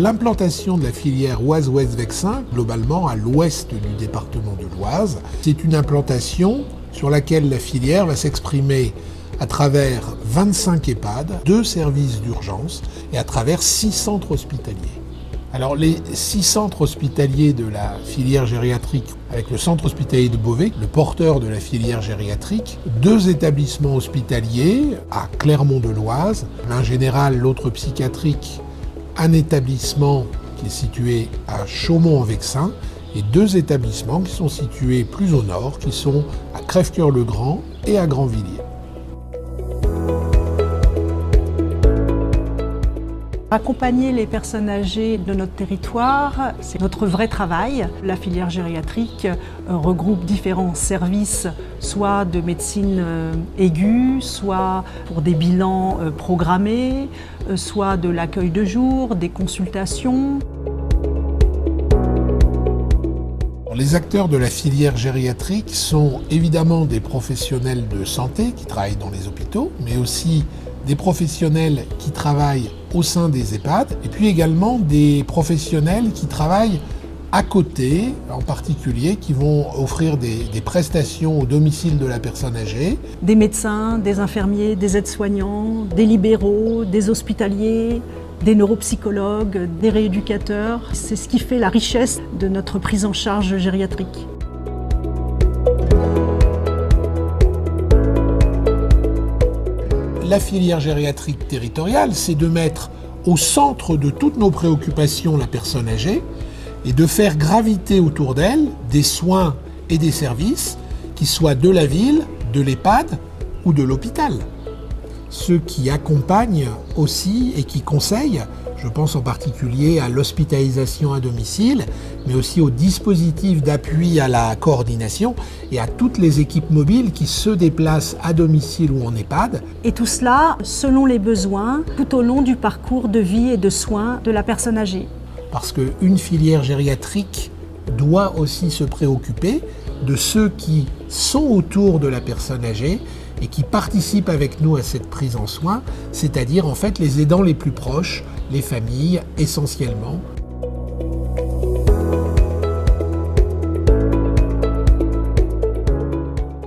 l'implantation de la filière Oise-Ouest-Vexin, globalement à l'ouest du département de l'Oise, c'est une implantation sur laquelle la filière va s'exprimer à travers 25 EHPAD, 2 services d'urgence et à travers 6 centres hospitaliers. Alors les 6 centres hospitaliers de la filière gériatrique, avec le centre hospitalier de Beauvais, le porteur de la filière gériatrique, 2 établissements hospitaliers à Clermont-de-Loise, l'un général, l'autre psychiatrique, un établissement qui est situé à Chaumont-en-Vexin et 2 établissements qui sont situés plus au nord, qui sont à Crèvecœur-le-Grand et à Grandvilliers. Accompagner les personnes âgées de notre territoire, c'est notre vrai travail. La filière gériatrique regroupe différents services, soit de médecine aiguë, soit pour des bilans programmés, soit de l'accueil de jour, des consultations. Les acteurs de la filière gériatrique sont évidemment des professionnels de santé qui travaillent dans les hôpitaux, mais aussi des professionnels qui travaillent au sein des EHPAD, et puis également des professionnels qui travaillent à côté, en particulier, qui vont offrir des prestations au domicile de la personne âgée. Des médecins, des infirmiers, des aides-soignants, des libéraux, des hospitaliers, des neuropsychologues, des rééducateurs. C'est ce qui fait la richesse de notre prise en charge gériatrique. La filière gériatrique territoriale, c'est de mettre au centre de toutes nos préoccupations la personne âgée et de faire graviter autour d'elle des soins et des services qui soient de la ville, de l'EHPAD ou de l'hôpital. Ceux qui accompagnent aussi et qui conseillent, je pense en particulier à l'hospitalisation à domicile, mais aussi aux dispositifs d'appui à la coordination et à toutes les équipes mobiles qui se déplacent à domicile ou en EHPAD. Et tout cela selon les besoins tout au long du parcours de vie et de soins de la personne âgée. Parce qu'une filière gériatrique doit aussi se préoccuper de ceux qui sont autour de la personne âgée et qui participent avec nous à cette prise en soin, c'est-à-dire en fait les aidants les plus proches, les familles essentiellement.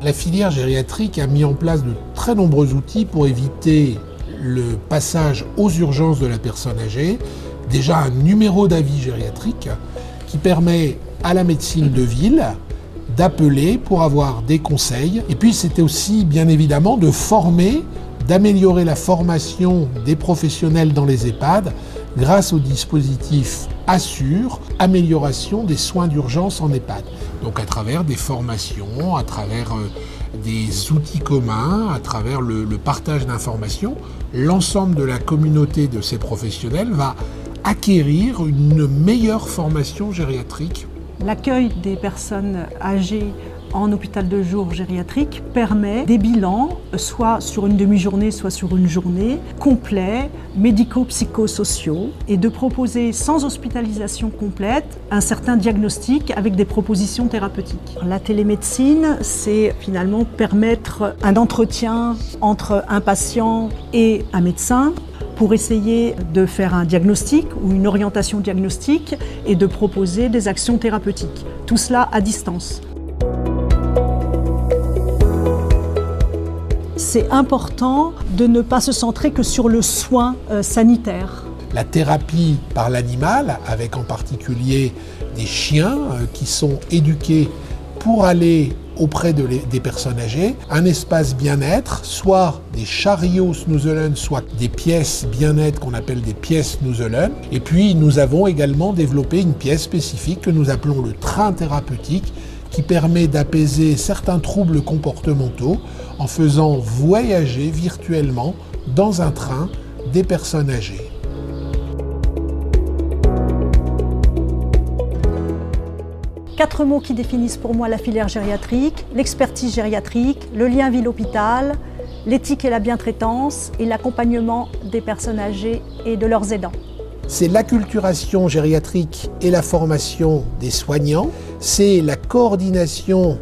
La filière gériatrique a mis en place de très nombreux outils pour éviter le passage aux urgences de la personne âgée. Déjà un numéro d'avis gériatrique qui permet à la médecine de ville d'appeler pour avoir des conseils. Et puis c'était aussi bien évidemment de former, d'améliorer la formation des professionnels dans les EHPAD grâce au dispositif Assure, amélioration des soins d'urgence en EHPAD. Donc à travers des formations, à travers des outils communs, à travers le partage d'informations, l'ensemble de la communauté de ces professionnels va acquérir une meilleure formation gériatrique. L'accueil des personnes âgées en hôpital de jour gériatrique permet des bilans, soit sur une demi-journée, soit sur une journée, complets, médico-psychosociaux, et de proposer sans hospitalisation complète un certain diagnostic avec des propositions thérapeutiques. La télémédecine, c'est finalement permettre un entretien entre un patient et un médecin pour essayer de faire un diagnostic ou une orientation diagnostique et de proposer des actions thérapeutiques. Tout cela à distance. C'est important de ne pas se centrer que sur le soin sanitaire. La thérapie par l'animal, avec en particulier des chiens qui sont éduqués pour aller auprès des personnes âgées, un espace bien-être, soit des chariots Snoezelen, soit des pièces bien-être qu'on appelle des pièces Snoezelen. Et puis nous avons également développé une pièce spécifique que nous appelons le train thérapeutique, qui permet d'apaiser certains troubles comportementaux en faisant voyager virtuellement dans un train des personnes âgées. Quatre mots qui définissent pour moi la filière gériatrique: l'expertise gériatrique, le lien ville-hôpital, l'éthique et la bientraitance et l'accompagnement des personnes âgées et de leurs aidants. C'est l'acculturation gériatrique et la formation des soignants, c'est la coordination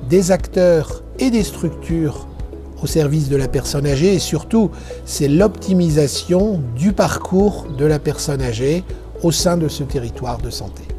des acteurs et des structures au service de la personne âgée et surtout c'est l'optimisation du parcours de la personne âgée au sein de ce territoire de santé.